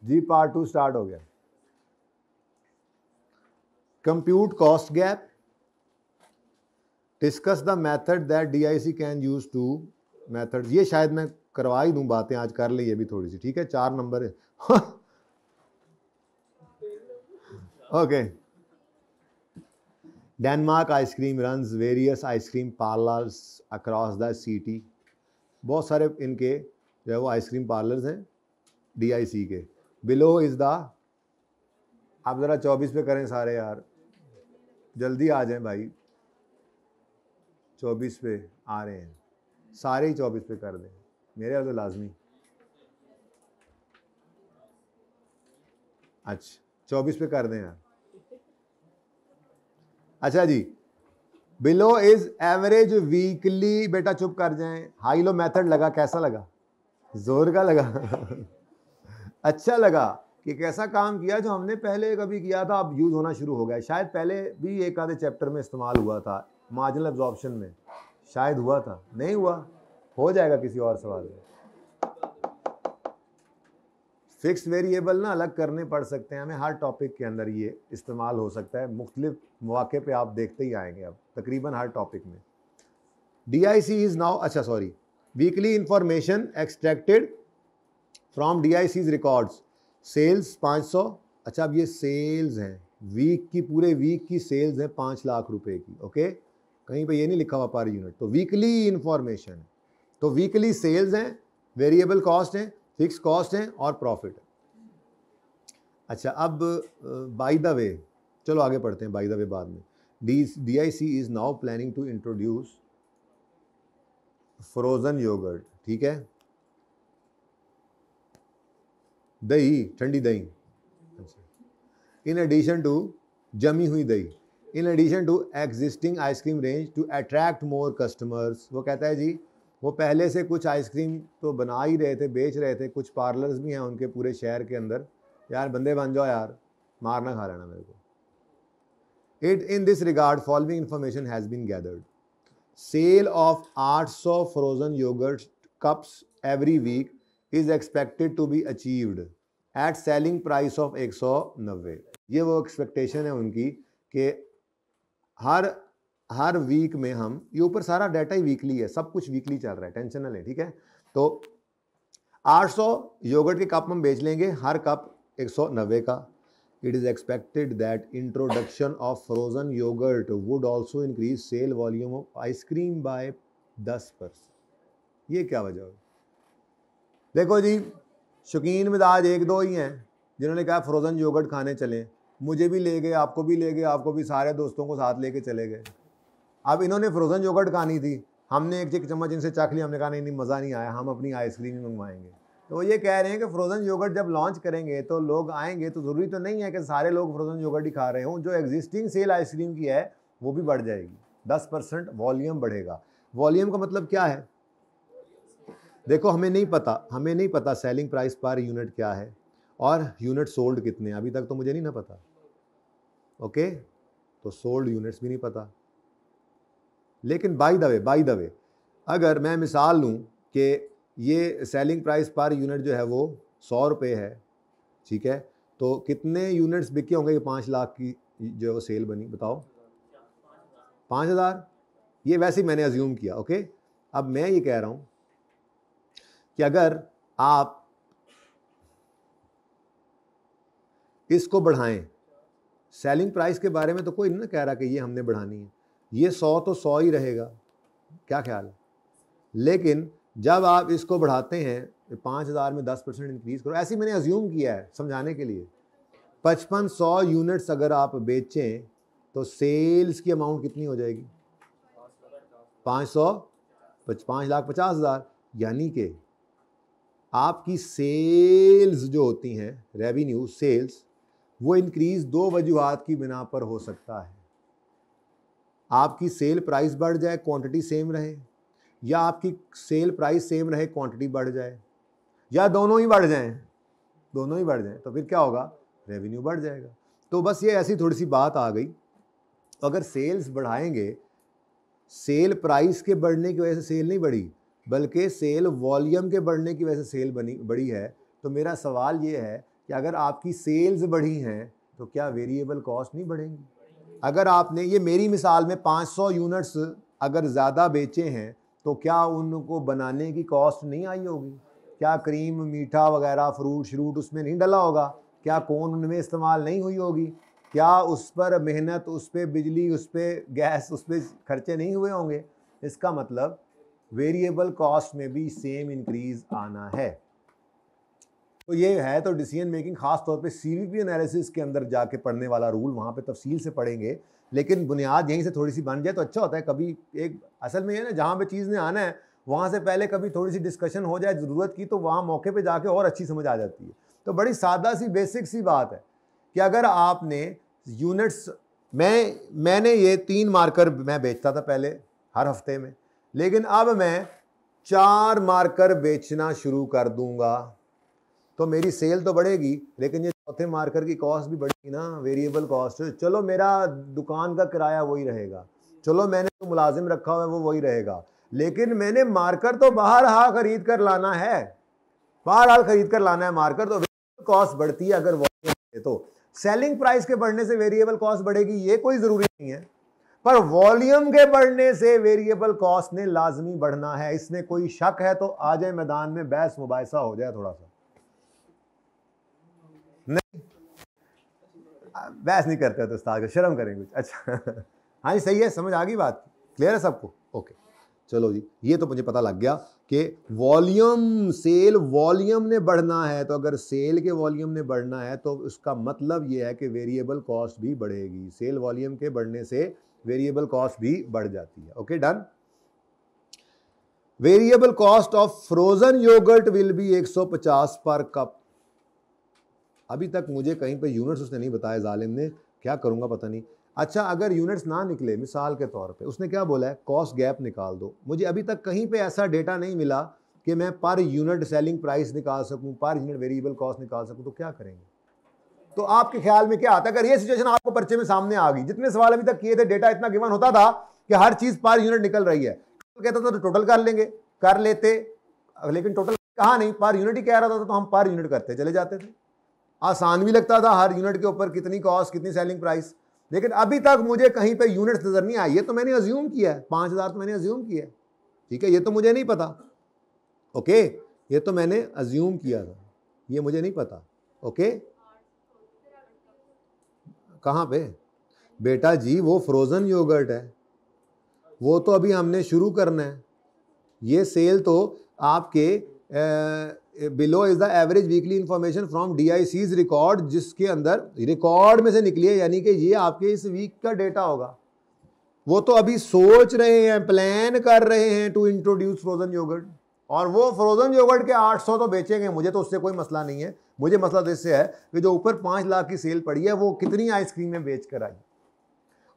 जी part 2 start हो गया। Compute cost gap, discuss the method that DIC can use to method. ये शायद मैं करवा ही दूं बातें, आज कर ली ये भी थोड़ी सी, ठीक है। 4 नंबर है। Okay. Denmark ice cream runs various ice cream parlours across the city. बहुत सारे इनके जो है वो आइसक्रीम पार्लर्स हैं DIC के। बिलो इज द, आप ज़रा 24 पे करें सारे यार, जल्दी आ जाएं भाई। 24 पे आ रहे हैं सारे ही, 24 पे कर दें मेरे तो लाजमी। अच्छा 24 पे कर दें यार। अच्छा जी, बिलो इज एवरेज वीकली, बेटा चुप कर जाएं। हाई लो मेथड लगा, कैसा लगा? जोर का लगा। अच्छा लगा कि कैसा काम किया जो हमने पहले कभी किया था, अब यूज होना शुरू हो गया। शायद पहले भी एक आधे चैप्टर में इस्तेमाल हुआ था, मार्जिनल एब्जॉर्प्शन में शायद हुआ था, नहीं हुआ, हो जाएगा किसी और सवाल में। फिक्स वेरिएबल ना अलग करने पड़ सकते हैं हमें, हर टॉपिक के अंदर ये इस्तेमाल हो सकता है, मुख्तलिफ मौके पे आप देखते ही आएंगे अब तकरीबन हर टॉपिक में। DIC इज नाउ, अच्छा sorry, weekly information extracted from DIC's records. Sales 500, अच्छा अब ये सेल्स हैं, वीक की, पूरे वीक की सेल्स हैं 5 लाख रुपए की। ओके, कहीं पे ये नहीं लिखा हुआ पर यूनिट, तो वीकली इंफॉर्मेशन, तो वीकली सेल्स हैं, वेरिएबल कॉस्ट हैं, फिक्स कॉस्ट हैं और प्रॉफिट है। अच्छा अब बाय द वे, चलो आगे पढ़ते हैं, बाय द वे बाद में। DIC is now planning to introduce frozen yogurt, ठीक है, दही, ठंडी दही, इन एडिशन टू, जमी हुई दही, in addition to existing ice cream range to attract more customers. वो कहता है जी वो पहले से कुछ आइसक्रीम तो बना ही रहे थे, बेच रहे थे, कुछ पार्लर्स भी हैं उनके पूरे शहर के अंदर। यार बंदे बन जाओ यार, मार ना खा लेना मेरे को। It in this regard following information has been gathered. Sale of 800 frozen yogurt cups every week is expected to be achieved at selling price of 190। ये वो एक्सपेक्टेशन है उनकी कि हर वीक में हम, ये ऊपर सारा डाटा ही वीकली है, सब कुछ वीकली चल रहा है, टेंशन ना लें, ठीक है। तो 800 योगर्ट के कप हम बेच लेंगे, हर कप 190 का। It is expected that introduction of frozen yogurt would also increase sale volume of ice cream by 10%। ये क्या वजह है? देखो जी, शौकीन मिजाज एक दो ही हैं जिन्होंने कहा फ्रोजन योगर्ट खाने चलें, मुझे भी ले गए, आपको भी ले गए, आपको भी, सारे दोस्तों को साथ लेके चले गए। अब इन्होंने फ्रोजन योगर्ट खानी थी, हमने एक चम्मच इनसे चख लिया, हमने कहा नहीं मज़ा नहीं आया, हम अपनी आइसक्रीम ही मंगवाएंगे। तो ये कह रहे हैं कि फ्रोजन योगर्ट जब लॉन्च करेंगे तो लोग आएंगे, तो ज़रूरी तो नहीं है कि सारे लोग फ्रोजन योगर्ट ही खा रहे हों, जो एग्जिस्टिंग सेल आइसक्रीम की है वो भी बढ़ जाएगी, 10% वॉल्यूम बढ़ेगा। वॉल्यूम का मतलब क्या है? देखो हमें नहीं पता सेलिंग प्राइस पर यूनिट क्या है और यूनिट सोल्ड कितने, अभी तक तो मुझे नहीं ना पता। ओके, तो सोल्ड यूनिट्स भी नहीं पता। लेकिन बाय द वे अगर मैं मिसाल लूँ कि ये सेलिंग प्राइस पर यूनिट जो है वो 100 रुपये है, ठीक है, तो कितने यूनिट्स बिके होंगे कि 5 लाख की जो है वो सेल बनी, बताओ? 5000। ये वैसे ही मैंने अज्यूम किया। ओके, अब मैं ये कह रहा हूँ कि अगर आप इसको बढ़ाएं, सेलिंग प्राइस के बारे में तो कोई नहीं कह रहा कि ये हमने बढ़ानी है, ये 100 तो 100 ही रहेगा, क्या ख्याल है? लेकिन जब आप इसको बढ़ाते हैं 5000 में 10% इंक्रीज करो, ऐसे ही मैंने अज्यूम किया है समझाने के लिए। 5500 यूनिट्स अगर आप बेचें तो सेल्स की अमाउंट कितनी हो जाएगी? 500, 5,50,000, यानी कि आपकी सेल्स जो होती हैं, रेवेन्यू सेल्स, वो इंक्रीज 2 वजूहात की बिना पर हो सकता है। आपकी सेल प्राइस बढ़ जाए, क्वांटिटी सेम रहे, या आपकी सेल प्राइस सेम रहे, क्वांटिटी बढ़ जाए, या दोनों ही बढ़ जाएं, तो फिर क्या होगा? रेवेन्यू बढ़ जाएगा। तो बस ये ऐसी थोड़ी सी बात आ गई। तो अगर सेल्स बढ़ाएंगे, सेल प्राइस के बढ़ने की वजह से सेल नहीं बढ़ी, बल्कि सेल वॉल्यूम के बढ़ने की वजह से सेल बढ़ी है, तो मेरा सवाल ये है कि अगर आपकी सेल्स बढ़ी हैं तो क्या वेरिएबल कॉस्ट नहीं बढ़ेंगी? अगर आपने, ये मेरी मिसाल में 500 यूनिट्स अगर ज़्यादा बेचे हैं तो क्या उनको बनाने की कॉस्ट नहीं आई होगी? क्या क्रीम, मीठा वगैरह, फ्रूट श्रूट उसमें नहीं डला होगा? क्या कोन उनमें इस्तेमाल नहीं हुई होगी? क्या उस पर मेहनत, उस पर बिजली, उस पर गैस, उस पर खर्चे नहीं हुए होंगे? इसका मतलब वेरिएबल कॉस्ट में भी सेम इंक्रीज आना है। तो ये है तो डिसीजन मेकिंग खास तौर पे सीवीपी एनालिसिस के अंदर जाके पढ़ने वाला रूल, वहाँ पे तफसील से पढ़ेंगे, लेकिन बुनियाद यहीं से थोड़ी सी बन जाए तो अच्छा होता है। कभी एक असल में ये ना, जहाँ पे चीज़ ने आना है वहाँ से पहले कभी थोड़ी सी डिस्कशन हो जाए ज़रूरत की, तो वहाँ मौके पे जाके और अच्छी समझ आ जाती है। तो बड़ी सादा सी बेसिक सी बात है कि अगर आपने यूनिट्स, मैंने ये 3 मार्कर मैं बेचता था पहले हर हफ्ते में, लेकिन अब मैं 4 मार्कर बेचना शुरू कर दूंगा तो मेरी सेल तो बढ़ेगी, लेकिन ये चौथे मार्कर की कॉस्ट भी बढ़ेगी ना, वेरिएबल कॉस्ट। चलो मेरा दुकान का किराया वही रहेगा, चलो मैंने तो मुलाजिम रखा हुआ है वो वही रहेगा, लेकिन मैंने मार्कर तो बाहर खरीद कर लाना है, बहरहाल खरीद कर लाना है मार्कर, तो वेरिएबल कॉस्ट बढ़ती है। अगर वॉल्यूम, तो सेलिंग प्राइस के बढ़ने से वेरिएबल कॉस्ट बढ़ेगी ये कोई जरूरी नहीं है, पर वॉल्यूम के बढ़ने से वेरिएबल कॉस्ट ने लाजमी बढ़ना है। इसमें कोई शक है तो आ जाए मैदान में, बहस मुबाहिसा हो जाए थोड़ा सा। नहीं, बहस नहीं करते तो उस्ताद शर्म करेंगे कुछ। अच्छा हाँ जी, सही है, समझ आ गई बात, क्लियर है सबको? ओके चलो जी, ये तो मुझे पता लग गया कि वॉल्यूम, सेल वॉल्यूम ने बढ़ना है, तो अगर सेल के वॉल्यूम ने बढ़ना है तो उसका मतलब ये है कि वेरिएबल कॉस्ट भी बढ़ेगी। सेल वॉल्यूम के बढ़ने से वेरिएबल कॉस्ट भी बढ़ जाती है। Okay done. Variable cost of frozen yogurt will be 150 per cup. अभी तक मुझे कहीं पे यूनिट्स उसने नहीं बताया जालिम ने, क्या करूंगा पता नहीं। अच्छा अगर यूनिट्स ना निकले, मिसाल के तौर पे उसने क्या बोला है, कॉस्ट गैप निकाल दो। मुझे अभी तक कहीं पे ऐसा डेटा नहीं मिला कि मैं पर यूनिट सेलिंग प्राइस निकाल सकूं, पर यूनिट वेरिएबल कॉस्ट निकाल सकूं, तो क्या करेंगे? तो आपके ख्याल में क्या आता है अगर ये सिचुएशन आपको पर्चे में सामने आ गई? जितने सवाल अभी तक किए थे, डेटा इतना गिवन होता था कि हर चीज पर यूनिट निकल रही है, कहता था तो टोटल कर लेंगे, कर लेते, लेकिन टोटल कहा नहीं, पर यूनिट ही कह रहा था तो हम पर यूनिट करते चले जाते थे। आसान भी लगता था, हर यूनिट के ऊपर कितनी कॉस्ट, कितनी सेलिंग प्राइस। लेकिन अभी तक मुझे कहीं पे यूनिट्स नजर नहीं आई। ये तो मैंने अज्यूम किया है, 5000 तो मैंने अज्यूम किया है, ठीक है, ये तो मुझे नहीं पता। ओके, ये तो मैंने अज्यूम किया था, ये मुझे नहीं पता। ओके, कहाँ पे बेटा जी? वो फ्रोजन योगर्ट है, वो तो अभी हमने शुरू करना है। ये सेल तो आपके below is the average weekly information from DIC's record, जिसके अंदर रिकॉर्ड में से निकली है, यानी कि ये आपके इस वीक का डेटा होगा। वो तो अभी सोच रहे हैं, प्लान कर रहे हैं टू इंट्रोड्यूस फ्रोजन योगर्ट, और वो फ्रोजन योगर्ट के 800 तो बेचेंगे, मुझे तो उससे कोई मसला नहीं है। मुझे मसला तो इससे है कि जो ऊपर 5 लाख की सेल पड़ी है वो कितनी आइसक्रीम में बेच कर आई,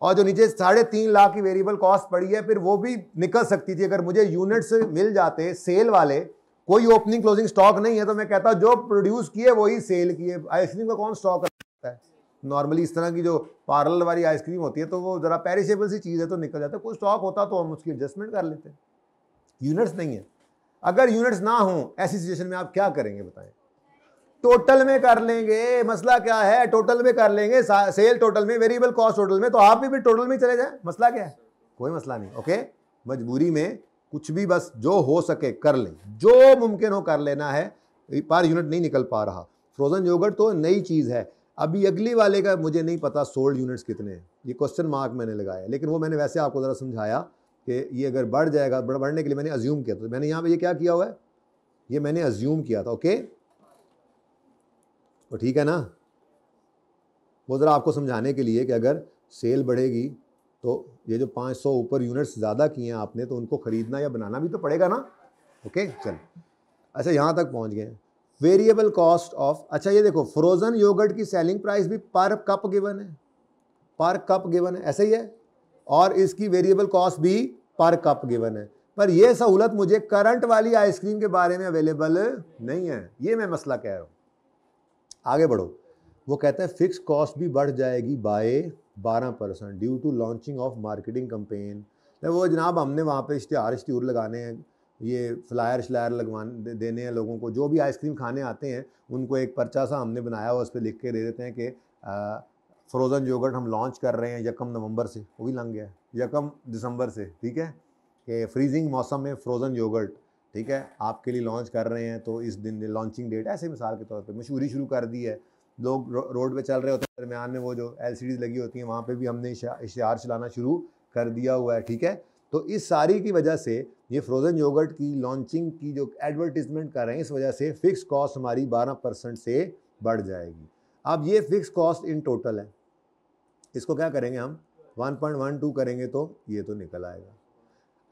और जो नीचे 3.5 लाख की वेरिएबल कॉस्ट पड़ी है, फिर वो भी निकल सकती थी। अगर मुझे यूनिट्स मिल जाते सेल वाले, कोई ओपनिंग क्लोजिंग स्टॉक नहीं है, तो मैं कहता जो प्रोड्यूस किए वही सेल किए। आइसक्रीम का कौन स्टॉक करता है? नॉर्मली इस तरह की जो पार्लर वाली आइसक्रीम होती है तो वो जरा पेरिशेबल सी चीज़ है तो निकल जाता है, कोई स्टॉक होता तो हम उसकी एडजस्टमेंट कर लेते। यूनिट्स नहीं है। अगर यूनिट्स ना हो ऐसी सिचुएशन में आप क्या करेंगे बताएं? टोटल में कर लेंगे, मसला क्या है, टोटल में कर लेंगे, सेल टोटल में, वेरिएबल कॉस्ट टोटल में, तो आप भी टोटल में चले जाए, मसला क्या है? कोई मसला नहीं। ओके, मजबूरी में कुछ भी बस जो हो सके कर लें, जो मुमकिन हो कर लेना है। पर यूनिट नहीं निकल पा रहा। फ्रोजन योगर्ट तो नई चीज़ है, अभी अगली वाले का मुझे नहीं पता सोल्ड यूनिट्स कितने हैं, ये क्वेश्चन मार्क मैंने लगाया, लेकिन वो मैंने वैसे आपको ज़रा समझाया कि ये अगर बढ़ जाएगा, बढ़ने के लिए मैंने अज्यूम किया, तो मैंने यहाँ पे ये क्या किया हुआ है, ये मैंने अज्यूम किया था। ओके, तो ठीक है ना, वो ज़रा आपको समझाने के लिए कि अगर सेल बढ़ेगी तो ये जो 500 ऊपर यूनिट्स ज़्यादा किए हैं आपने, तो उनको ख़रीदना या बनाना भी तो पड़ेगा ना। ओके चल, अच्छा यहाँ तक पहुँच गए। वेरिएबल कॉस्ट ऑफ, अच्छा ये देखो, फ्रोज़न योगर्ट की सेलिंग प्राइस भी पर कप गिवन है, पर कप गिवन है, ऐसे ही है, और इसकी वेरिएबल कॉस्ट भी पर कप गिवन है। पर यह सहूलत मुझे करंट वाली आइसक्रीम के बारे में अवेलेबल नहीं है, ये मैं मसला कह रहा हूँ। आगे बढ़ो, वो कहता है फिक्स कॉस्ट भी बढ़ जाएगी by 12% due to launching of marketing campaign. वो जनाब हमने वहाँ पे इश्तिहार लगाने हैं, ये फ्लायर श्लायर लगवाने देने हैं लोगों को, जो भी आइसक्रीम खाने आते हैं उनको एक पर्चा सा हमने बनाया हुआ, उस पर लिख के दे देते हैं कि फ्रोज़न योगर्ट हम लॉन्च कर रहे हैं 1 नवंबर से, वो भी लग गया 1 दिसंबर से, ठीक है, कि फ्रीजिंग मौसम में फ्रोज़न योगर्ट, ठीक है, आपके लिए लॉन्च कर रहे हैं, तो इस दिन लॉन्चिंग डेट, ऐसे मिसाल के तौर पे मशहूरी शुरू कर दी है। लोग रोड पे चल रहे होते हैं, दरमियान में वो जो LCDs लगी होती हैं वहाँ पे भी हमने इश्तिहार चलाना शुरू कर दिया हुआ है, ठीक है। तो इस सारी की वजह से ये फ्रोज़न योगर्ट की लॉन्चिंग की जो एडवर्टीजमेंट कर रहे हैं, इस वजह से फ़िक्स कॉस्ट हमारी 12% से बढ़ जाएगी। अब ये फ़िक्स कॉस्ट इन टोटल है, इसको क्या करेंगे हम 1.12 करेंगे तो ये तो निकल आएगा।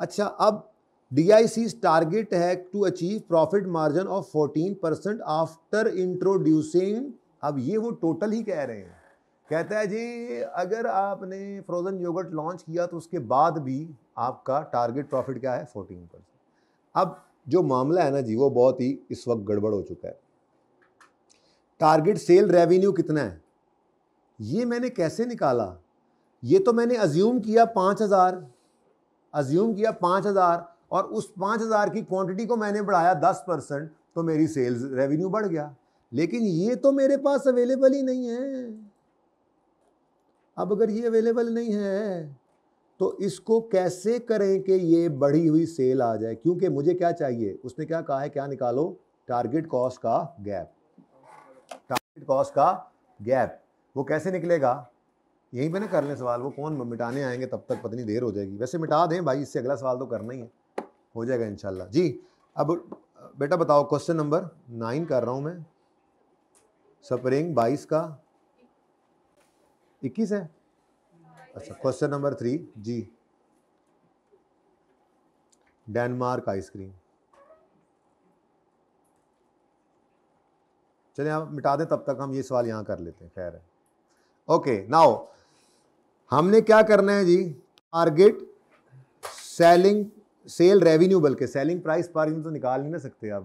अच्छा, अब DIC's टारगेट है to achieve profit margin of 14% after introducing, अब ये वो टोटल ही कह रहे हैं, कहता है जी अगर आपने फ्रोज़न योगर्ट लॉन्च किया तो उसके बाद भी आपका टारगेट प्रॉफिट क्या है 14%। अब जो मामला है ना जी वो बहुत ही इस वक्त गड़बड़ हो चुका है। टारगेट सेल रेवेन्यू कितना है ये मैंने कैसे निकाला, ये तो मैंने अज्यूम किया 5000 और उस 5000 की क्वांटिटी को मैंने बढ़ाया 10%, तो मेरी सेल्स रेवेन्यू बढ़ गया, लेकिन ये तो मेरे पास अवेलेबल ही नहीं है। अब अगर ये अवेलेबल नहीं है तो इसको कैसे करें कि ये बढ़ी हुई सेल आ जाए, क्योंकि मुझे क्या चाहिए, उसने क्या कहा है, क्या निकालो, टारगेट कॉस्ट का गैप। टारगेट कॉस्ट का गैप वो कैसे निकलेगा, यहीं पे ना कर लें सवाल, वो कौन मिटाने आएंगे, तब तक पता नहीं देर हो जाएगी, वैसे मिटा दें भाई, इससे अगला सवाल तो करना ही है, हो जाएगा इंशाल्लाह जी। अब बेटा बताओ, क्वेश्चन नंबर 9 कर रहा हूं मैं, स्प्रिंग 22 का 21 है, अच्छा क्वेश्चन नंबर 3 जी, डेनमार्क आइसक्रीम, चलिए आप मिटा दें, तब तक हम ये सवाल यहां कर लेते हैं, खैर है। ओके नाउ हमने क्या करना है जी, टारगेट सेल रेवेन्यू, बल्कि सेलिंग प्राइस पर यूनिट तो निकाल नहीं ना सकते अब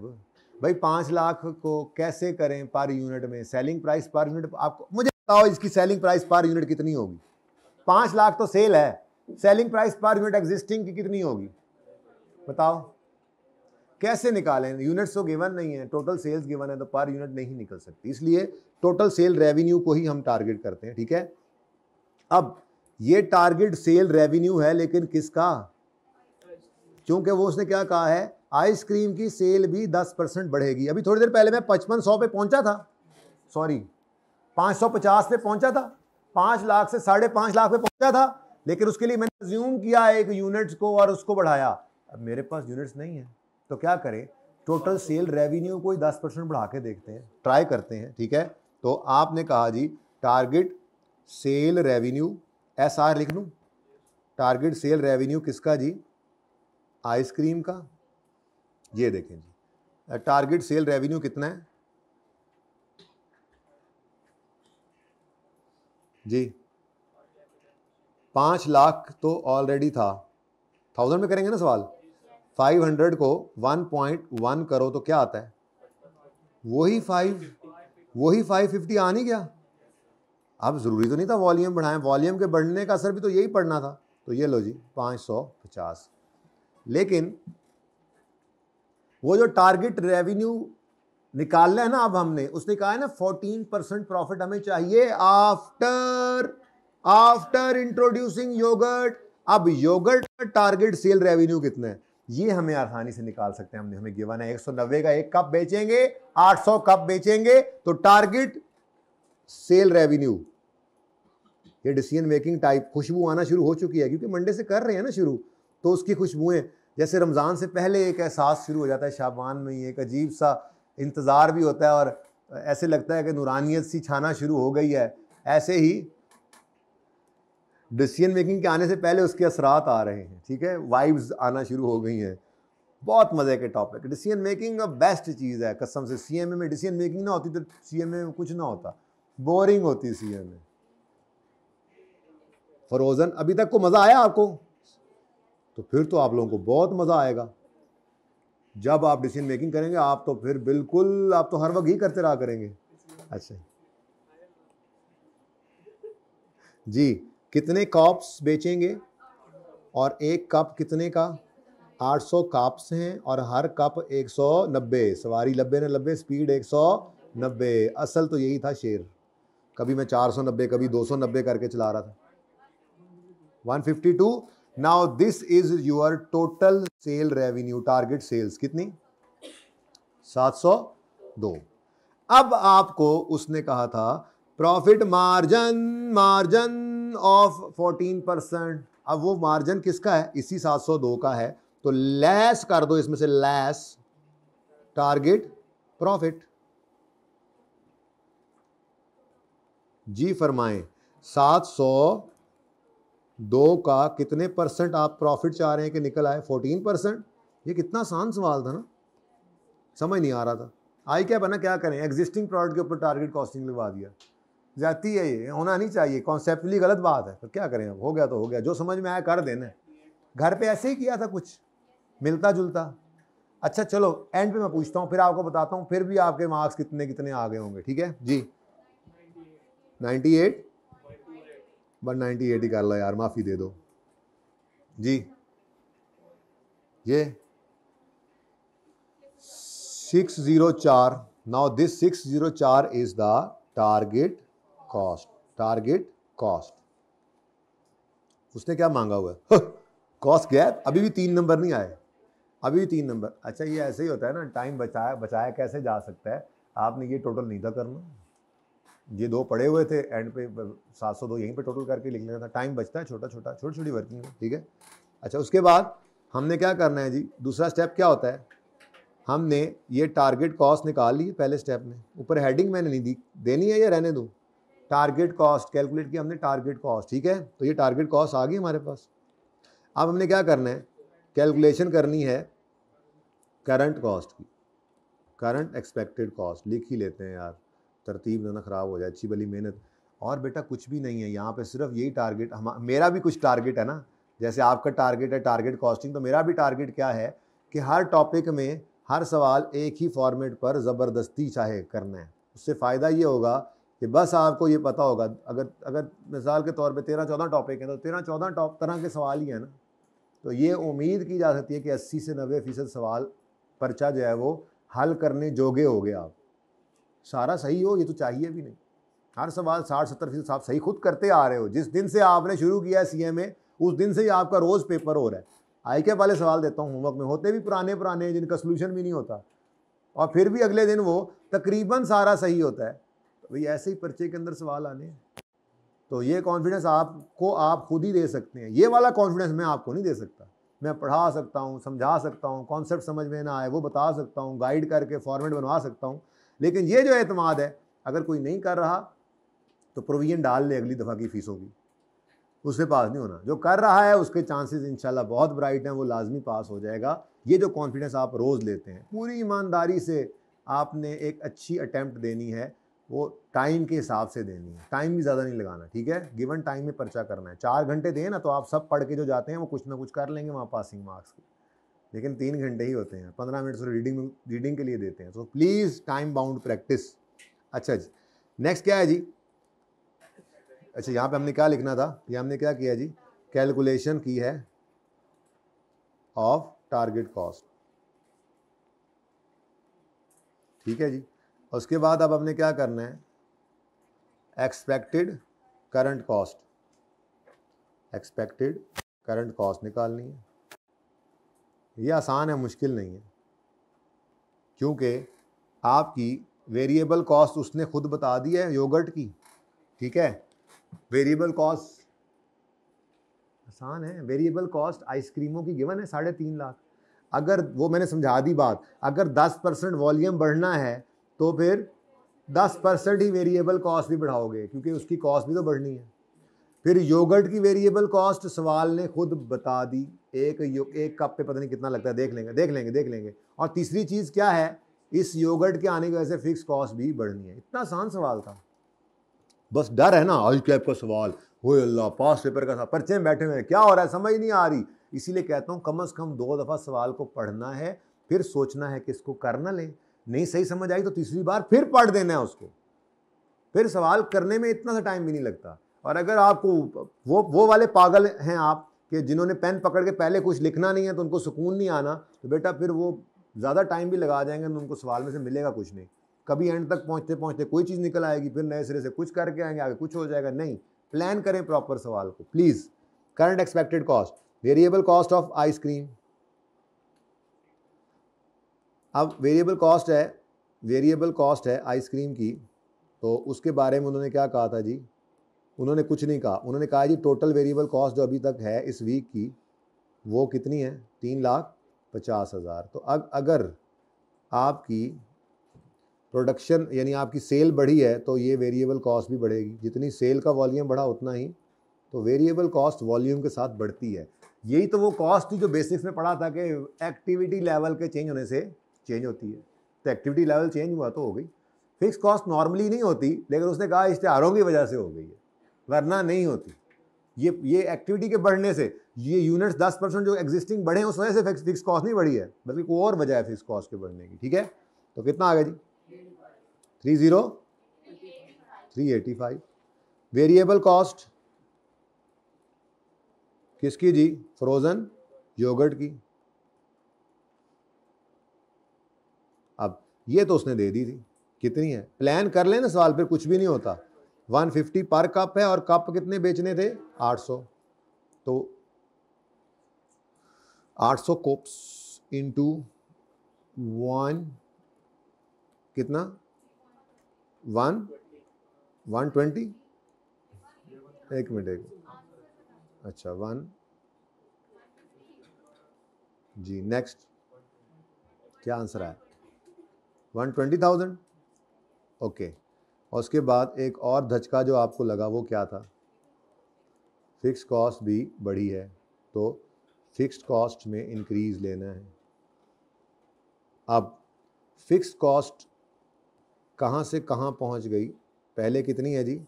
भाई, 5 लाख को कैसे करें पर यूनिट में, सेलिंग प्राइस पर यूनिट, आपको मुझे बताओ इसकी सेलिंग प्राइस पर यूनिट कितनी होगी, 5 लाख तो सेल है, selling price per unit existing की कितनी होगी बताओ, कैसे निकालें, यूनिट्स तो गिवन नहीं है, टोटल सेल्स गिवन है, तो पर यूनिट नहीं निकल सकती, इसलिए टोटल सेल रेवेन्यू को ही हम टारगेट करते हैं, ठीक है। अब ये टारगेट सेल रेवेन्यू है, लेकिन किसका, क्योंकि वो उसने क्या कहा है, आइसक्रीम की सेल भी 10% बढ़ेगी। अभी थोड़ी देर पहले मैं 5500 पे पहुंचा था, सॉरी 550 पे पहुंचा था, 5 लाख से 5.5 लाख पे पहुंचा था, लेकिन उसके लिए मैंने अज्यूम किया एक यूनिट्स को और उसको बढ़ाया, अब मेरे पास यूनिट्स नहीं है, तो क्या करें, टोटल सेल रेवेन्यू को ही 10% बढ़ा के देखते हैं, ट्राई करते हैं, ठीक है। तो आपने कहा जी टारगेट सेल रेवेन्यू, SR लिख लूं, टारगेट सेल रेवेन्यू किसका जी, आइसक्रीम का, ये देखें जी टारगेट सेल रेवेन्यू कितना है जी, 5 लाख तो ऑलरेडी था, 1000 में करेंगे ना सवाल, 500 को 1.1 करो तो क्या आता है, वही 550 आ नहीं गया। अब ज़रूरी तो नहीं था वॉल्यूम बढ़ाएं, वॉल्यूम के बढ़ने का असर भी तो यही पड़ना था, तो ये लो जी 550, लेकिन वो जो टारगेट रेवेन्यू निकालना है ना, अब हमने उसने कहा है ना 14% प्रॉफिट हमें चाहिए आफ्टर इंट्रोड्यूसिंग योगर्ट। अब योगर्ट का टारगेट सेल रेवेन्यू कितना है ये हमें आसानी से निकाल सकते हैं, हमने हमें गिवन है 190 का एक कप बेचेंगे, 800 कप बेचेंगे, तो टारगेट सेल रेवेन्यू, ये डिसीजन मेकिंग टाइप खुशबू आना शुरू हो चुकी है, क्योंकि मंडे से कर रहे हैं ना शुरू, तो उसकी खुशबुएं, जैसे रमज़ान से पहले एक एहसास शुरू हो जाता है, शाबान में ही एक अजीब सा इंतज़ार भी होता है और ऐसे लगता है कि नूरानियत सी छाना शुरू हो गई है, ऐसे ही डिसीजन मेकिंग के आने से पहले उसके असरात आ रहे हैं, ठीक है, वाइब्स आना शुरू हो गई हैं। बहुत मज़े के टॉपिक, डिसीजन मेकिंग बेस्ट चीज़ है कसम से, CMA में डिसीजन मेकिंग ना होती तो CMA में कुछ ना होता, बोरिंग होती CMA। फ्रोज़न अभी तक को मज़ा आया आपको, तो फिर तो आप लोगों को बहुत मज़ा आएगा जब आप डिसीजन मेकिंग करेंगे, आप तो फिर बिल्कुल, आप तो हर वक्त ही करते रहा करेंगे। अच्छा जी, कितने कप्स बेचेंगे और एक कप कितने का, 800 कप्स हैं और हर कप 190, सवारी 90 ने 90, स्पीड 190। असल तो यही था शेर, कभी मैं 490 कभी 290 करके चला रहा था। 152। Now this is your total sale revenue, target sales कितनी? 702। अब आपको उसने कहा था प्रॉफिट मार्जिन ऑफ 14%। अब वो मार्जिन किसका है? इसी 702 का है, तो लेस कर दो इसमें से, लेस टारगेट प्रॉफिट। जी फरमाएं, 702 का कितने परसेंट आप प्रॉफिट चाह रहे हैं कि निकल आए? 14%। ये कितना आसान सवाल था ना, समझ नहीं आ रहा था। आई क्या बना, क्या करें, एग्जिस्टिंग प्रोडक्ट के ऊपर टारगेट कॉस्टिंग लगवा दिया। जाती है, ये होना नहीं चाहिए, कॉन्सेप्चुअली गलत बात है, तो क्या करें, अब हो गया तो हो गया, जो समझ में आया कर देना। घर पे ऐसे ही किया था, कुछ मिलता जुलता। अच्छा चलो एंड पे मैं पूछता हूँ, फिर आपको बताता हूँ फिर भी आपके मार्क्स कितने कितने आ गए होंगे। ठीक है जी, 98 198 ही कर लो यार, माफ़ी दे दो जी। ये 604। Now this 604 is the target cost. Target cost उसने क्या मांगा हुआ है? Cost gap. अभी भी 3 नंबर नहीं आए, अभी भी 3 नंबर। अच्छा ये ऐसे ही होता है ना, टाइम बचाया कैसे जा सकता है। आपने ये टोटल नहीं था करना, ये 2 पड़े हुए थे, एंड पे 702 यहीं पे टोटल करके लिख लेना था। टाइम बचता है छोटी छोटी वर्किंग में। ठीक है, अच्छा उसके बाद हमने क्या करना है जी, दूसरा स्टेप क्या होता है, हमने ये टारगेट कॉस्ट निकाल ली पहले स्टेप में। ऊपर हेडिंग मैंने नहीं दी, देनी है या रहने दूँ? टारगेट कॉस्ट कैलकुलेट किया हमने, टारगेट कॉस्ट। ठीक है, तो ये टारगेट कॉस्ट आ गई हमारे पास। अब हमने क्या करना है, कैलकुलेशन करनी है करंट कॉस्ट की, करंट एक्सपेक्टेड कॉस्ट। लिख ही लेते हैं यार, तरतीब ना ख़राब हो जाए, अच्छी भली मेहनत। और बेटा कुछ भी नहीं है यहाँ पे, सिर्फ यही टारगेट मेरा भी कुछ टारगेट है ना, जैसे आपका टारगेट है टारगेट कॉस्टिंग, तो मेरा भी टारगेट क्या है कि हर टॉपिक में हर सवाल एक ही फॉर्मेट पर ज़बरदस्ती चाहे करना है। उससे फ़ायदा ये होगा कि बस आपको ये पता होगा, अगर मिसाल के तौर पे 13-14 टॉपिक हैं तो 13-14 तरह के सवाल ही हैं ना, तो ये उम्मीद की जा सकती है कि 80 से 90% सवाल पर्चा जो है वो हल करने जोगे हो गए। आप सारा सही हो, ये तो चाहिए भी नहीं। हर सवाल 60-70% आप सही खुद करते आ रहे हो। जिस दिन से आपने शुरू किया CMA उस दिन से ही आपका रोज़ पेपर हो रहा है। IQ वाले सवाल देता हूँ होमवर्क में, होते भी पुराने जिनका सोल्यूशन भी नहीं होता, और फिर भी अगले दिन वो तकरीबन सारा सही होता है। तो भाई ऐसे ही पर्चे के अंदर सवाल आने हैं। तो ये कॉन्फिडेंस आपको आप खुद ही दे सकते हैं, ये वाला कॉन्फिडेंस मैं आपको नहीं दे सकता। मैं पढ़ा सकता हूँ, समझा सकता हूँ, कॉन्सेप्ट समझ में ना आए वो बता सकता हूँ, गाइड करके फॉर्मेट बनवा सकता हूँ, लेकिन ये जो एतमाद है अगर कोई नहीं कर रहा तो प्रोविजन डाल ले अगली दफ़ा की फ़ीसों की, उससे पास नहीं होना। जो कर रहा है उसके चांसेस इंशाल्लाह बहुत ब्राइट हैं, वो लाजमी पास हो जाएगा। ये जो कॉन्फिडेंस आप रोज़ लेते हैं, पूरी ईमानदारी से आपने एक अच्छी अटैम्प्ट देनी है, वो टाइम के हिसाब से देनी है, टाइम भी ज़्यादा नहीं लगाना। ठीक है, गिवन टाइम में पर्चा करना है। 4 घंटे दें ना तो आप सब पढ़ के जो जाते हैं वो कुछ ना कुछ कर लेंगे वहाँ पासिंग मार्क्स के, लेकिन 3 घंटे ही होते हैं, 15 मिनट से रीडिंग के लिए देते हैं। तो प्लीज़ टाइम बाउंड प्रैक्टिस। अच्छा जी, नेक्स्ट क्या है जी? अच्छा यहाँ पे हमने क्या लिखना था, ये हमने क्या किया जी, कैलकुलेशन की है ऑफ टारगेट कॉस्ट। ठीक है जी, उसके बाद अब हमने क्या करना है, expected current cost, expected current cost निकालनी है। ये आसान है, मुश्किल नहीं है, क्योंकि आपकी वेरिएबल कॉस्ट उसने खुद बता दी है योगर्ट की। ठीक है, वेरिएबल कॉस्ट आसान है, वेरिएबल कॉस्ट आइसक्रीमों की गिवन है 3.5 लाख। अगर वो मैंने समझा दी बात, अगर 10% वॉल्यूम बढ़ना है तो फिर 10% ही वेरिएबल कॉस्ट भी बढ़ाओगे, क्योंकि उसकी कॉस्ट भी तो बढ़नी है। फिर योगर्ट की वेरिएबल कॉस्ट सवाल ने खुद बता दी, एक कप पे पता नहीं कितना लगता है, देख लेंगे। और तीसरी चीज़ क्या है, इस योगर्ट के आने की वजह से फिक्स कॉस्ट भी बढ़नी है। इतना आसान सवाल था, बस डर है ना IQ का सवाल, हो अल्लाह पास पेपर का था, पर्चे में बैठे हुए क्या हो रहा है समझ नहीं आ रही। इसीलिए कहता हूँ कम से कम 2 दफ़ा सवाल को पढ़ना है, फिर सोचना है कि इसको कर ना ले, नहीं सही समझ आई तो तीसरी बार फिर पढ़ देना है उसको, फिर सवाल करने में इतना सा टाइम भी नहीं लगता। और अगर आपको वो वाले पागल हैं आप कि जिन्होंने पेन पकड़ के पहले कुछ लिखना नहीं है तो उनको सुकून नहीं आना, तो बेटा फिर वो ज़्यादा टाइम भी लगा जाएंगे तो उनको सवाल में से मिलेगा कुछ नहीं। कभी एंड तक पहुँचते पहुँचते कोई चीज़ निकल आएगी, फिर नए सिरे से कुछ करके आएंगे, आगे कुछ हो जाएगा। नहीं, प्लान करें प्रॉपर सवाल को please. Current expected cost, variable cost of ice cream. अब वेरिएबल कॉस्ट है आइसक्रीम की, तो उसके बारे में उन्होंने क्या कहा था जी? उन्होंने कुछ नहीं कहा। उन्होंने कहा जी टोटल वेरिएबल कॉस्ट जो अभी तक है इस वीक की वो कितनी है? 3,50,000। तो अगर आपकी प्रोडक्शन यानी आपकी सेल बढ़ी है तो ये वेरिएबल कॉस्ट भी बढ़ेगी। जितनी सेल का वॉल्यूम बढ़ा उतना ही तो वेरिएबल कॉस्ट वॉल्यूम के साथ बढ़ती है। यही तो वो कॉस्ट थी जो बेसिक्स में पढ़ा था कि एक्टिविटी लेवल के चेंज होने से चेंज होती है। तो एक्टिविटी लेवल चेंज हुआ तो हो गई। फिक्स कॉस्ट नॉर्मली नहीं होती, लेकिन उसने कहा इश्तिहारों की वजह से हो गई है, वरना नहीं होती। ये एक्टिविटी के बढ़ने से ये यूनिट्स 10% जो एग्जिस्टिंग बढ़े उस वजह से फिक्स कॉस्ट नहीं बढ़ी है, बल्कि कोई और वजह है फिक्स कॉस्ट के बढ़ने की। ठीक है, तो कितना आ गया जी? 385। वेरिएबल कॉस्ट किसकी जी? फ्रोजन योगर्ट की। अब ये तो उसने दे दी थी, कितनी है? प्लान कर लेना सवाल, फिर कुछ भी नहीं होता। 150 पर कप है और कप कितने बेचने थे? 800। तो 800 कप्स इंटू 1 कितना? 120। एक मिनट अच्छा 1 जी। नेक्स्ट क्या आंसर है? 120,000। ओके, और उसके बाद एक और धचका जो आपको लगा वो क्या था? फिक्स कॉस्ट भी बढ़ी है तो फिक्स्ड कॉस्ट में इंक्रीज लेना है। अब फिक्स्ड कॉस्ट कहाँ से कहाँ पहुँच गई? पहले कितनी है जी?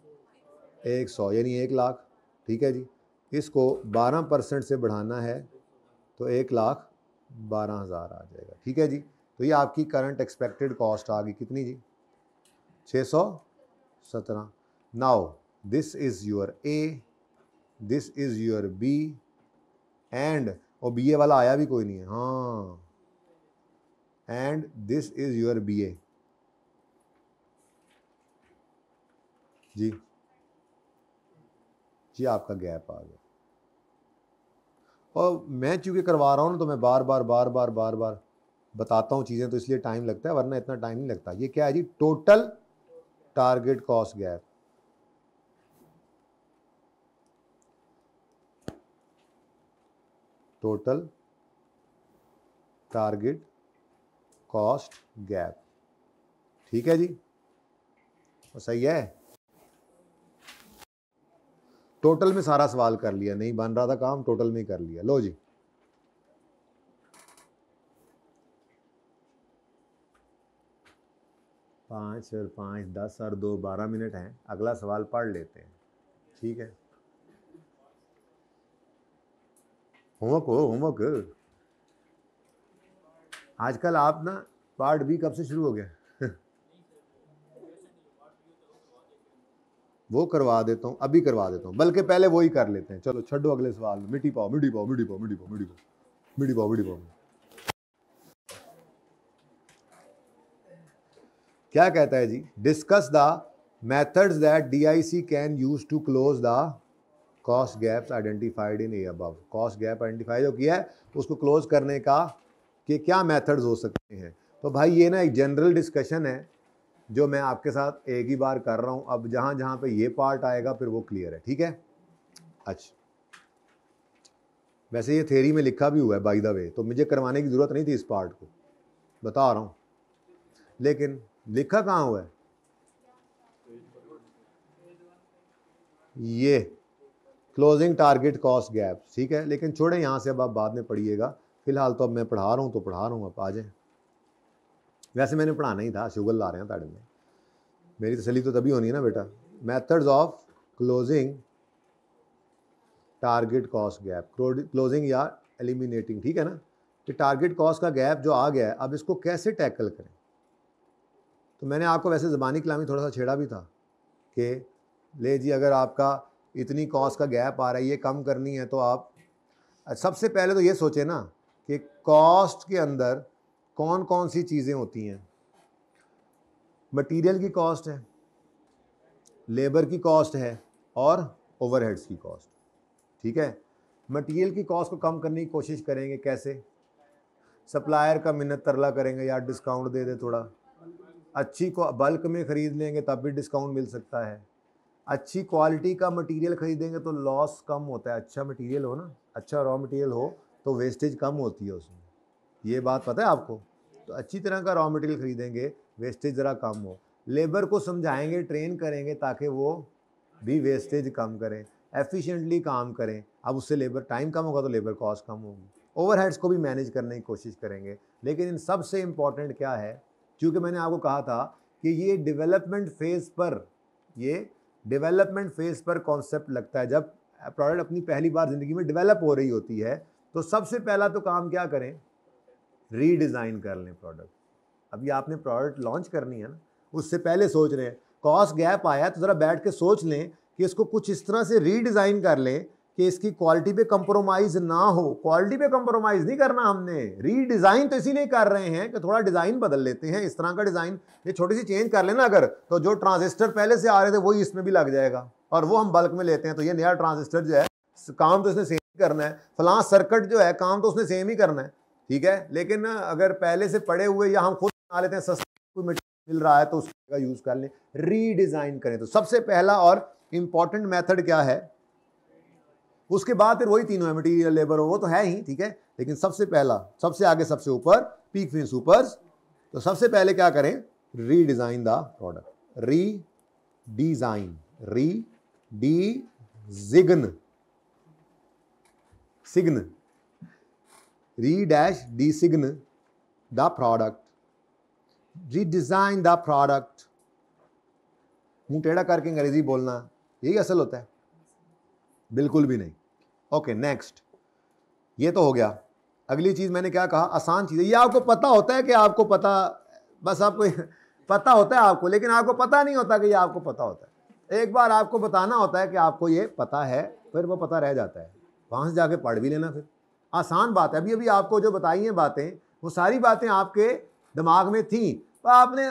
100 यानी 1 लाख। ठीक है जी, इसको 12% से बढ़ाना है तो 1,12,000 आ जाएगा। ठीक है जी, तो ये आपकी करंट एक्सपेक्टेड कॉस्ट आ गई कितनी जी? 617। Now this is your A, this is your B and, और बी ए वाला आया भी कोई नहीं है, हाँ, and this is your B A जी। जी आपका गैप आ गया। और मैं चूंकि करवा रहा हूँ ना तो मैं बार बार बताता हूँ चीज़ें, तो इसलिए टाइम लगता है, वरना इतना टाइम नहीं लगता। ये क्या है जी? Total target cost gap. Total target cost gap. ठीक है जी, तो सही है। टोटल में सारा सवाल कर लिया, नहीं बन रहा था काम, टोटल में ही कर लिया। लो जी, पाँच और 5 10 और 2 12 मिनट हैं। अगला सवाल पढ़ लेते हैं। ठीक है, होमवर्क आजकल आप ना पार्ट बी कब से शुरू हो गया? वो करवा देता हूँ, अभी करवा देता हूँ, बल्कि पहले वो ही कर लेते हैं। चलो छड्डो अगले सवाल में। मिट्टी पाओ। क्या कहता है जी? Discuss the methods that DIC can use to close the cost gaps identified in a above. Cost gap identify जो किया है उसको क्लोज करने का कि क्या मेथड्स हो सकते हैं। तो भाई ये ना एक जनरल डिस्कशन है जो मैं आपके साथ एक ही बार कर रहा हूँ। अब जहाँ जहाँ पे ये पार्ट आएगा फिर वो क्लियर है। ठीक है, अच्छा वैसे ये थ्योरी में लिखा भी हुआ है बाय द वे, तो मुझे करवाने की ज़रूरत नहीं थी इस पार्ट को, बता रहा हूँ, लेकिन लिखा कहाँ हुआ है? ये क्लोजिंग टारगेट कॉस्ट गैप। ठीक है, लेकिन छोड़े यहाँ से, अब आप बाद में पढ़िएगा। फिलहाल तो अब मैं पढ़ा रहा हूँ तो पढ़ा रहा हूँ, अब आ जाए। वैसे मैंने पढ़ाना ही था, शुगर ला रहे हैं ताड़े में। मेरी तसल्ली तो तभी होनी है ना बेटा। Methods of closing target cost gap, closing या एलिमिनेटिंग। ठीक है ना, कि टारगेट कॉस्ट का गैप जो आ गया है, अब इसको कैसे टैकल करें। तो मैंने आपको वैसे ज़बानी कलामी थोड़ा सा छेड़ा भी था कि ले जी अगर आपका इतनी कॉस्ट का गैप आ रहा है, ये कम करनी है तो आप सबसे पहले तो ये सोचे ना कि कॉस्ट के अंदर कौन कौन सी चीज़ें होती हैं। मटेरियल की कॉस्ट है, लेबर की कॉस्ट है और ओवरहेड्स की कॉस्ट। ठीक है, मटेरियल की कॉस्ट को कम करने की कोशिश करेंगे। कैसे? सप्लायर का मिन्नत तरला करेंगे, यार डिस्काउंट दे दे थोड़ा। अच्छी को बल्क में ख़रीद लेंगे तब भी डिस्काउंट मिल सकता है। अच्छी क्वालिटी का मटेरियल ख़रीदेंगे तो लॉस कम होता है। अच्छा मटेरियल हो ना, अच्छा रॉ मटेरियल हो तो वेस्टेज कम होती है उसमें, ये बात पता है आपको। तो अच्छी तरह का रॉ मटेरियल ख़रीदेंगे, वेस्टेज ज़रा कम हो। लेबर को समझाएंगे, ट्रेन करेंगे ताकि वो भी वेस्टेज कम करें, एफिशिएंटली काम करें। अब उससे लेबर टाइम कम होगा तो लेबर कॉस्ट कम होगी। ओवरहेड्स को भी मैनेज करने की कोशिश करेंगे। लेकिन इन सबसे इम्पॉर्टेंट क्या है, क्योंकि मैंने आपको कहा था कि ये डेवलपमेंट फेज़ पर कॉन्सेप्ट लगता है। जब प्रोडक्ट अपनी पहली बार ज़िंदगी में डेवलप हो रही होती है तो सबसे पहला तो काम क्या करें, रीडिज़ाइन कर लें प्रोडक्ट। अभी आपने प्रोडक्ट लॉन्च करनी है ना, उससे पहले सोच रहे हैं, कॉस्ट गैप आया तो ज़रा बैठ के सोच लें कि इसको कुछ इस तरह से रीडिज़ाइन कर लें कि इसकी क्वालिटी पे कंप्रोमाइज़ ना हो। क्वालिटी पे कंप्रोमाइज़ नहीं करना हमने, रीडिज़ाइन तो इसीलिए कर रहे हैं कि थोड़ा डिज़ाइन बदल लेते हैं। इस तरह का डिज़ाइन ये छोटी सी चेंज कर लेना अगर, तो जो ट्रांजिस्टर पहले से आ रहे थे वही इसमें भी लग जाएगा और वो हम बल्क में लेते हैं। तो ये नया ट्रांजिस्टर जो है काम तो इसने सेम ही करना है, फलां सर्किट जो है काम तो उसने सेम ही करना है। ठीक है, लेकिन अगर पहले से पड़े हुए या हम खुद बना लेते हैं, सस्ता कोई मटेरियल मिल रहा है तो उसका यूज़ कर लें, रीडिज़ाइन करें। तो सबसे पहला और इम्पॉर्टेंट मेथड क्या है, उसके बाद फिर वही तीनों है, मटेरियल, लेबर, वो तो है ही। ठीक है, लेकिन सबसे पहला, सबसे आगे, सबसे ऊपर पीक फिन सुपर्स। तो सबसे पहले क्या करें, redesign the product. Redesign, redesign, sign, redesign the product, redesign the product. मुंह टेढ़ा करके अंग्रेजी बोलना यही असल होता है? बिल्कुल भी नहीं। ओके, नेक्स्ट, ये तो हो गया। अगली चीज़ मैंने क्या कहा, आसान चीज़ है। ये आपको पता होता है कि आपको पता, बस आपको पता होता है आपको, लेकिन आपको पता नहीं होता कि ये आपको पता होता है। एक बार आपको बताना होता है कि आपको ये पता है, फिर वो पता रह जाता है, वहाँ से जाके पढ़ भी लेना। फिर आसान बात है। अभी आपको जो बताई हैं बातें, वो सारी बातें आपके दिमाग में थी, पर आपने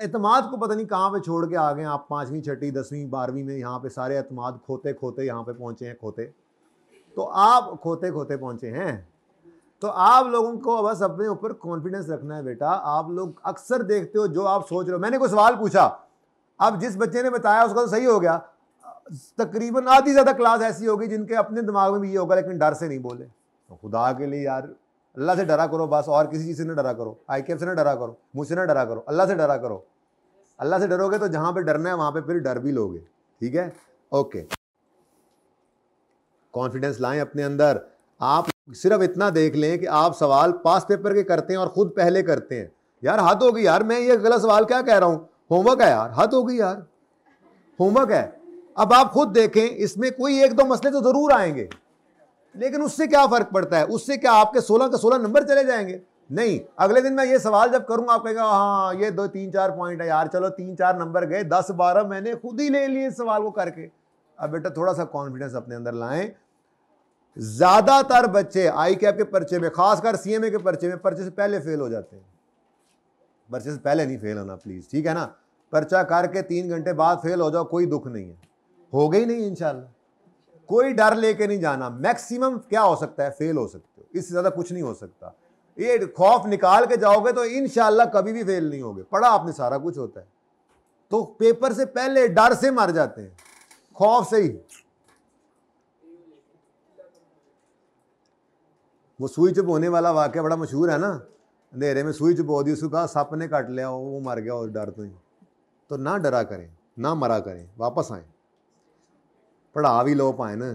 एतमाद को पता नहीं कहाँ पे छोड़ के आ गए। आप 5वीं 6वीं 10वीं 12वीं में यहाँ पे सारे एतमाद खोते खोते यहाँ पे पहुँचे हैं, तो आप खोते खोते पहुँचे हैं। तो आप लोगों को बस अपने ऊपर कॉन्फिडेंस रखना है बेटा। आप लोग अक्सर देखते हो जो आप सोच रहे हो, मैंने कोई सवाल पूछा, अब जिस बच्चे ने बताया उसका तो सही हो गया, तकरीबन आधी ज़्यादा क्लास ऐसी होगी जिनके अपने दिमाग में भी ये होगा, लेकिन डर से नहीं बोले। तो खुदा के लिए यार, अल्लाह से डरा करो बस, और किसी चीज़ से ना डरा करो, IKF से ना डरा करो, मुझसे ना डरा करो, अल्लाह से डरा करो। अल्लाह से डरोगे तो जहाँ पे डरना है वहाँ पे फिर डर भी लोगे। ठीक है, ओके। कॉन्फिडेंस लाएं अपने अंदर। आप सिर्फ इतना देख लें कि आप सवाल पास पेपर के करते हैं और खुद पहले करते हैं। यार हद हो गई यार, मैं ये गलत सवाल क्या कह रहा हूं, होमवर्क है यार, हद हो गई यार, होमवर्क है। अब आप खुद देखें, इसमें कोई एक दो मसले तो जरूर आएंगे, लेकिन उससे क्या फर्क पड़ता है, उससे क्या आपके 16 के 16 नंबर चले जाएंगे? नहीं। अगले दिन मैं ये सवाल जब करूंगा आप कहेगा हाँ ये 2-3-4 पॉइंट है यार, चलो 3-4 नंबर गए, 10-12 मैंने खुद ही ले लिए इस सवाल को करके। अब बेटा थोड़ा सा कॉन्फिडेंस अपने अंदर लाएं। ज्यादातर बच्चे IKF के पर्चे में, खासकर CMA के पर्चे में, पर्चे से पहले फेल हो जाते हैं। पर्चे से पहले नहीं फेल होना प्लीज, ठीक है ना। पर्चा करके 3 घंटे बाद फेल हो जाओ, कोई दुख नहीं है, हो गई नहीं इंशाल्लाह। कोई डर लेके नहीं जाना। मैक्सिमम क्या हो सकता है, फेल हो सकते हो, इससे ज्यादा कुछ नहीं हो सकता। ये खौफ निकाल के जाओगे तो इंशाल्लाह कभी भी फेल नहीं होगे। पढ़ा आपने सारा कुछ होता है, तो पेपर से पहले डर से मर जाते हैं, खौफ से ही। वो सुई चुप होने वाला वाक्य बड़ा मशहूर है ना, अंधेरे में सुई चुप हो दी, उसको कहा सप ने काट लिया, वो मर गया और डर तो ही। तो ना डरा करें, ना मरा करें, वापस आए, पढ़ा भी लो पाए ना।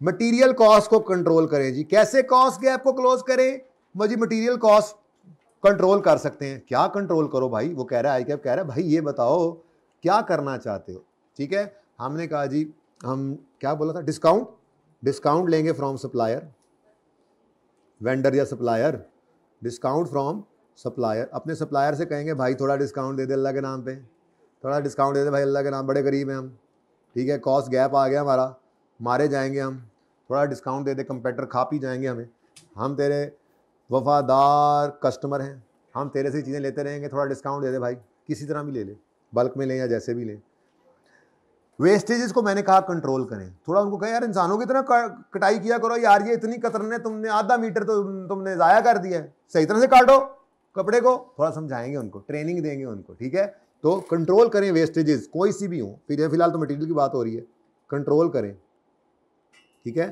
मटेरियल कॉस्ट को कंट्रोल करें जी। कैसे कॉस्ट गैप को क्लोज करें? जी मटेरियल कॉस्ट कंट्रोल कर सकते हैं। क्या कंट्रोल करो भाई? वो कह रहा है IKF कह रहा है भाई ये बताओ क्या करना चाहते हो। ठीक है, हमने कहा जी हम क्या बोला था, डिस्काउंट लेंगे फ्रॉम सप्लायर, वेंडर या सप्लायर, डिस्काउंट फ्रॉम सप्लायर। अपने सप्लायर से कहेंगे भाई थोड़ा डिस्काउंट दे दे अल्लाह के नाम पे, थोड़ा डिस्काउंट दे दे भाई अल्लाह के नाम, बड़े गरीब हैं हम। ठीक है, कॉस्ट गैप आ गया हमारा, मारे जाएंगे हम, थोड़ा डिस्काउंट दे दे, कंपेटर खा पी जाएंगे हमें, हम तेरे वफादार कस्टमर हैं, हम तेरे से चीज़ें लेते रहेंगे, थोड़ा डिस्काउंट दे दे भाई, किसी तरह भी ले ले, बल्क में लें या जैसे भी लें। वेस्टेजेस को मैंने कहा कंट्रोल करें, थोड़ा उनको कहा यार इंसानों की तरह कटाई किया करो यार, ये इतनी कतरने तुमने आधा मीटर तो तुमने ज़ाया कर दिया है, सही तरह से काटो कपड़े को, थोड़ा समझाएंगे उनको, ट्रेनिंग देंगे उनको, ठीक है। तो कंट्रोल करें वेस्टेजेस, कोई सी भी हो, फिलहाल तो मटेरियल की बात हो रही है, कंट्रोल करें, ठीक है।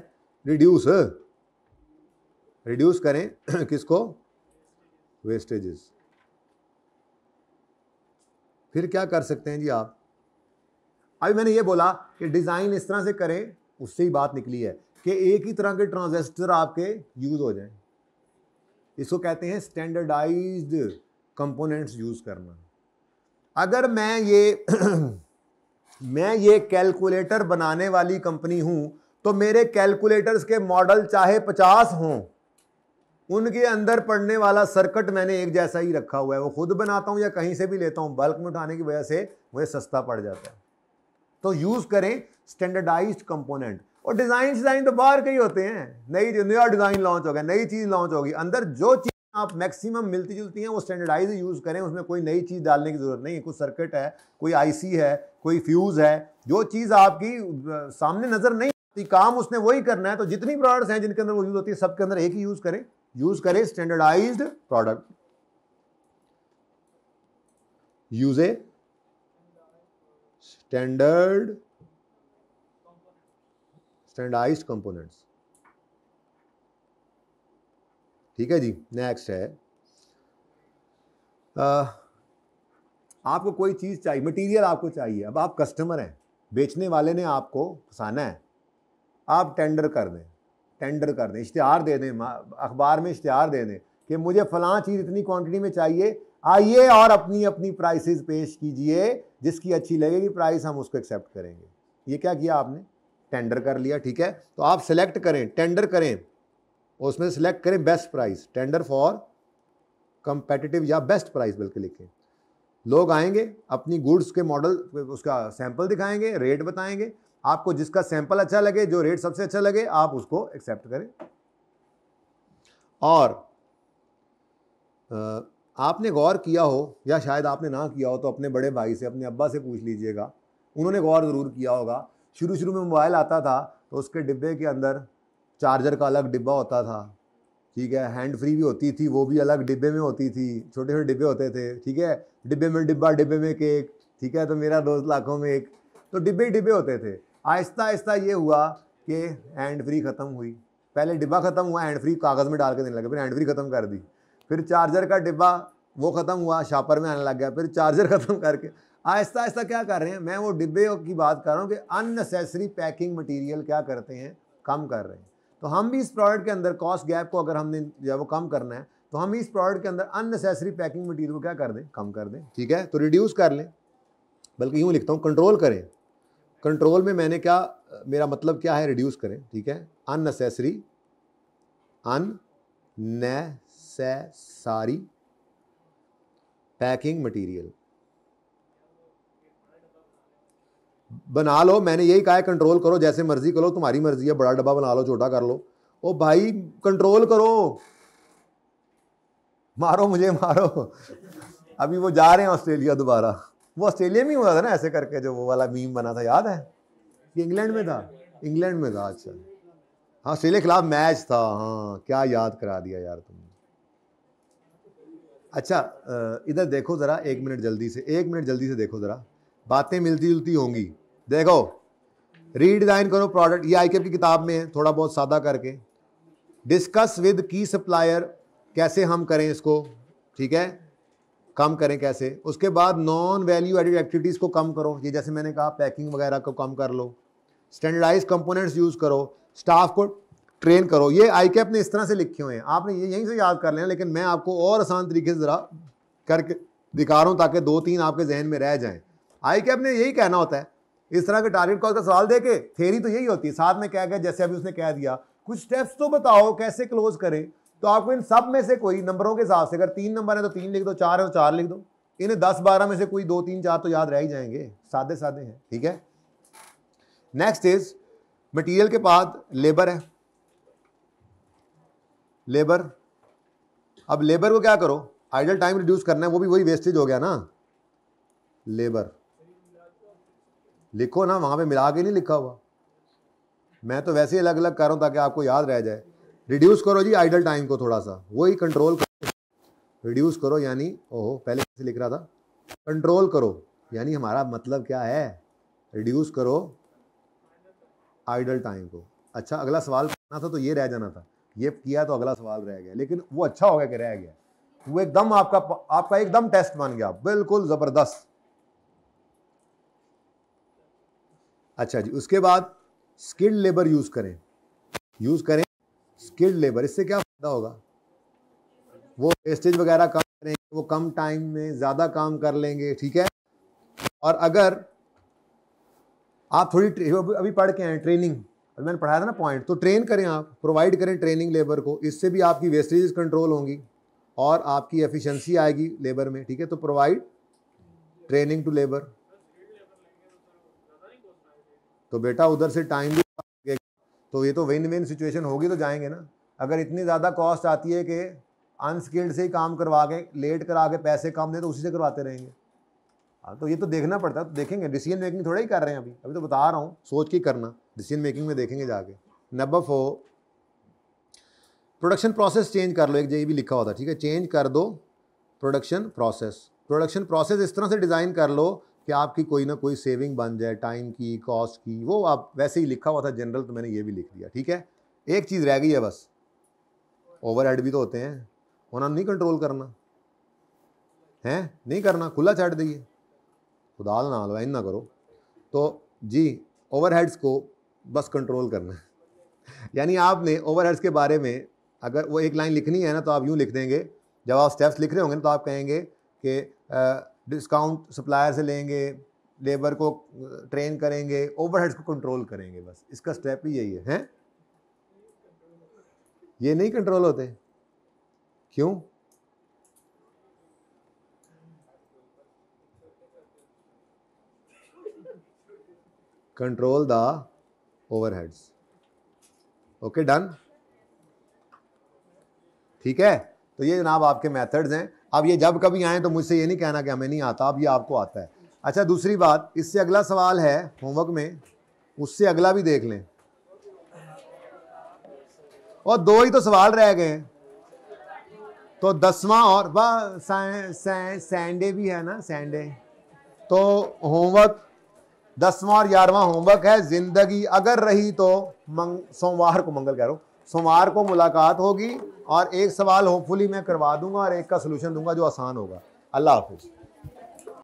रिड्यूस करें किसको, वेस्टेजेस। फिर क्या कर सकते हैं जी आप, अभी मैंने ये बोला कि डिज़ाइन इस तरह से करें, उससे ही बात निकली है कि एक ही तरह के ट्रांजिस्टर आपके यूज़ हो जाएं, इसको कहते हैं स्टैंडर्डाइज्ड कंपोनेंट्स यूज़ करना। अगर मैं ये कैलकुलेटर बनाने वाली कंपनी हूं, तो मेरे कैलकुलेटर्स के मॉडल चाहे 50 हों, उनके अंदर पड़ने वाला सर्किट मैंने एक जैसा ही रखा हुआ है, वो खुद बनाता हूं या कहीं से भी लेता हूं, बल्क में उठाने की वजह से मुझे सस्ता पड़ जाता है। तो यूज करें स्टैंडर्डाइज्ड कंपोनेंट, और डिजाइन तो बाहर के ही होते हैं, नया डिजाइन लॉन्च हो गया, नई चीज लॉन्च होगी, अंदर जो चीज आप मैक्सिमम मिलती जुलती हैं वो स्टैंडर्डाइज यूज करें, उसमें कोई नई चीज डालने की जरूरत नहीं है। कुछ सर्किट है, कोई आईसी है, कोई फ्यूज है, जो चीज आपकी सामने नजर नहीं आती, काम उसने वही करना है। तो जितनी प्रोडक्ट्स हैं जिनके अंदर वो यूज होती है, सबके अंदर एक ही यूज करें स्टैंडर्डाइज्ड प्रोडक्ट, यूज ए स्टैंडर्डाइज्ड कंपोनेंट्स, ठीक है जी। नेक्स्ट है, आपको कोई चीज चाहिए, मटेरियल आपको चाहिए, अब आप कस्टमर हैं, बेचने वाले ने आपको फंसाना है, आप टेंडर कर दें, इश्तिहार दे दें, अखबार में इश्तिहार दे दें कि मुझे फलां चीज़ इतनी क्वांटिटी में चाहिए, आइए और अपनी प्राइसेस पेश कीजिए, जिसकी अच्छी लगेगी प्राइस हम उसको एक्सेप्ट करेंगे। ये क्या किया आपने, टेंडर कर लिया, ठीक है। तो आप सेलेक्ट करें, टेंडर करें, उसमें सेलेक्ट करें best price, tender for competitive या बेस्ट प्राइस बल्कि लिखें। लोग आएंगे, अपनी गुड्स के मॉडल, उसका सैंपल दिखाएंगे, रेट बताएंगे, आपको जिसका सैंपल अच्छा लगे, जो रेट सबसे अच्छा लगे, आप उसको एक्सेप्ट करें। और आपने गौर किया हो या शायद आपने ना किया हो, तो अपने बड़े भाई से, अपने अब्बा से पूछ लीजिएगा, उन्होंने गौर ज़रूर किया होगा। शुरू में मोबाइल आता था तो उसके डिब्बे के अंदर चार्जर का अलग डिब्बा होता था, ठीक है, हैंड फ्री भी होती थी, वो भी अलग डिब्बे में होती थी, छोटे छोटे डिब्बे होते थे, ठीक है, डिब्बे में डिब्बा, डिब्बे में केक, ठीक है, तो मेरा 2 लाखों में एक, तो डिब्बे ही डिब्बे होते थे। आहिस्ता आहिस्ता ये हुआ कि हैंड फ्री ख़त्म हुई, पहले डिब्बा ख़त्म हुआ, हैंड फ्री कागज़ में डाल के देने लगे, फिर हैंड फ्री ख़त्म कर दी, फिर चार्जर का डिब्बा वो ख़त्म हुआ, शॉपर में आने लग गया, फिर चार्जर ख़त्म करके आहिस्ता आहिस्ता क्या कर रहे हैं, मैं वो डिब्बे की बात कर रहा हूँ कि अननेसेसरी पैकिंग मटीरियल क्या करते हैं, कम कर रहे हैं। तो हम भी इस प्रोडक्ट के अंदर कॉस्ट गैप को अगर हमने जब वो कम करना है, तो हम इस प्रोडक्ट के अंदर अननेसेसरी पैकिंग मटीरियल को क्या कर दें, कम कर दें, ठीक है। तो रिड्यूस कर लें, बल्कि यूँ लिखता हूँ कंट्रोल करें। कंट्रोल में मैंने क्या, मेरा मतलब क्या है, रिड्यूस करें, ठीक है। अननेसेसरी पैकिंग मटीरियल बना लो, मैंने यही कहा है कंट्रोल करो, जैसे मर्जी करो, तुम्हारी मर्जी है, बड़ा डब्बा बना लो, छोटा कर लो, ओ भाई कंट्रोल करो, मारो मुझे मारो। अभी वो जा रहे हैं ऑस्ट्रेलिया दोबारा, वो ऑस्ट्रेलिया में ही हुआ था ना ऐसे करके, जो वो वाला मीम बना था, याद है कि इंग्लैंड में था, अच्छा हाँ, ऑस्ट्रेलिया के खिलाफ मैच था, हाँ क्या याद करा दिया यार तुमने। अच्छा इधर देखो ज़रा, 1 मिनट जल्दी से देखो ज़रा, बातें मिलती जुलती होंगी। देखो, रीडिज़ाइन करो प्रोडक्ट, ये आईकेप की किताब में है, थोड़ा बहुत सादा करके। डिस्कस विद की सप्लायर, कैसे हम करें इसको, ठीक है, कम करें कैसे। उसके बाद नॉन वैल्यू एडेड एक्टिविटीज़ को कम करो, ये जैसे मैंने कहा पैकिंग वगैरह को कम कर लो। स्टैंडर्डाइज कंपोनेंट्स यूज़ करो, स्टाफ को ट्रेन करो। ये आईकेप ने इस तरह से लिखे हुए हैं, आपने ये यहीं से याद कर लेना, लेकिन मैं आपको और आसान तरीके से ज़रा करके दिखा रहा हूँ ताकि 2-3 आपके जहन में रह जाएँ। आईकेप ने यही कहना होता है, इस तरह के टारगेट कॉस्ट का सवाल दे के थ्योरी तो यही होती है, साथ में क्या गया, जैसे अभी उसने कह दिया कुछ स्टेप्स तो बताओ कैसे क्लोज करें। तो आपको इन सब में से कोई नंबरों के हिसाब से, अगर 3 नंबर है तो 3 लिख दो, 4 है तो 4 लिख दो, इन्हें 10-12 में से कोई 2-3-4 तो याद रह ही जाएंगे, सादे हैं, ठीक है। नेक्स्ट इज मटेरियल के बाद लेबर है, लेबर। अब लेबर को क्या करो, आइडल टाइम रिड्यूस करना है, वो भी वही वेस्टेज हो गया ना, लेबर लिखो ना, वहां पे मिला के नहीं लिखा हुआ, मैं तो वैसे ही अलग अलग कर रहा हूं ताकि आपको याद रह जाए। रिड्यूस करो जी आइडल टाइम को थोड़ा सा, वही कंट्रोल करो, रिड्यूस करो यानी, ओहो पहले कैसे लिख रहा था, कंट्रोल करो यानी हमारा मतलब क्या है, रिड्यूस करो आइडल टाइम को। अच्छा अगला सवाल करना था तो ये रह जाना था, ये किया तो अगला सवाल रह गया, लेकिन वो अच्छा हो गया कि रह गया, वो एकदम आपका एकदम टेस्ट बन गया, बिल्कुल जबरदस्त। अच्छा जी, उसके बाद स्किल्ड लेबर यूज करें स्किल्ड लेबर, इससे क्या फायदा होगा, वो वेस्टेज वगैरह कम करेंगे, वो कम टाइम में ज्यादा काम कर लेंगे, ठीक है। और अगर आप थोड़ी अभी पढ़ के आए ट्रेनिंग, अभी मैंने पढ़ाया था ना पॉइंट, तो ट्रेन करें, आप प्रोवाइड करें ट्रेनिंग लेबर को, इससे भी आपकी वेस्टेजेस कंट्रोल होंगी और आपकी एफिशिएंसी आएगी लेबर में, ठीक है। तो प्रोवाइड ट्रेनिंग टू लेबर, तो बेटा उधर से टाइम भी लगेगा, तो ये तो विन विन सिचुएशन होगी, तो जाएंगे ना। अगर इतनी ज़्यादा कॉस्ट आती है कि अनस्किल्ड से ही काम करवा के लेट करा के पैसे कम दे, तो उसी से करवाते रहेंगे। हाँ तो ये तो देखना पड़ता है, तो देखेंगे, डिसीजन मेकिंग थोड़ा ही कर रहे हैं अभी तो बता रहा हूँ, सोच के करना, डिसीजन मेकिंग में देखेंगे जाके। नंबर 4 प्रोडक्शन प्रोसेस चेंज कर लो, एक ये भी लिखा हुआ था, ठीक है, चेंज कर दो प्रोडक्शन प्रोसेस इस तरह से डिज़ाइन कर लो कि आपकी कोई ना कोई सेविंग बन जाए, टाइम की, कॉस्ट की, वो आप वैसे ही लिखा हुआ था जनरल, तो मैंने ये भी लिख दिया, ठीक है। एक चीज़ रह गई है बस, ओवरहेड भी तो होते हैं, उन्होंने नहीं कंट्रोल करना है, नहीं करना, खुला छाड़ दिए, खुदा ना लो ना करो, तो जी ओवरहेड्स को बस कंट्रोल करना है। यानी आपने ओवरहेड्स के बारे में अगर वो एक लाइन लिखनी है ना, तो आप यूँ लिख देंगे, जब आप स्टेप्स लिख रहे होंगे ना, तो आप कहेंगे कि डिस्काउंट सप्लायर से लेंगे, लेबर को ट्रेन करेंगे, ओवरहेड्स को कंट्रोल करेंगे, बस इसका स्टेप ही यही है, हैं? ये नहीं कंट्रोल होते, क्यों? Control the overheads, okay done, ठीक है। तो ये जनाब आपके मेथड्स हैं। अब ये जब कभी आए तो मुझसे ये नहीं कहना कि हमें नहीं आता, अब ये आपको आता है। अच्छा दूसरी बात, इससे अगला सवाल है होमवर्क में, उससे अगला भी देख लें, और 2 ही तो सवाल रह गए, तो 10वां और संडे भी है ना, संडे, तो होमवर्क 10वां और 11वां होमवर्क है। जिंदगी अगर रही तो सोमवार को, मंगल कह रहा हूं, सोमवार को मुलाकात होगी और एक सवाल होपफुली मैं करवा दूंगा और एक का सलूशन दूंगा जो आसान होगा। अल्लाह हाफिज।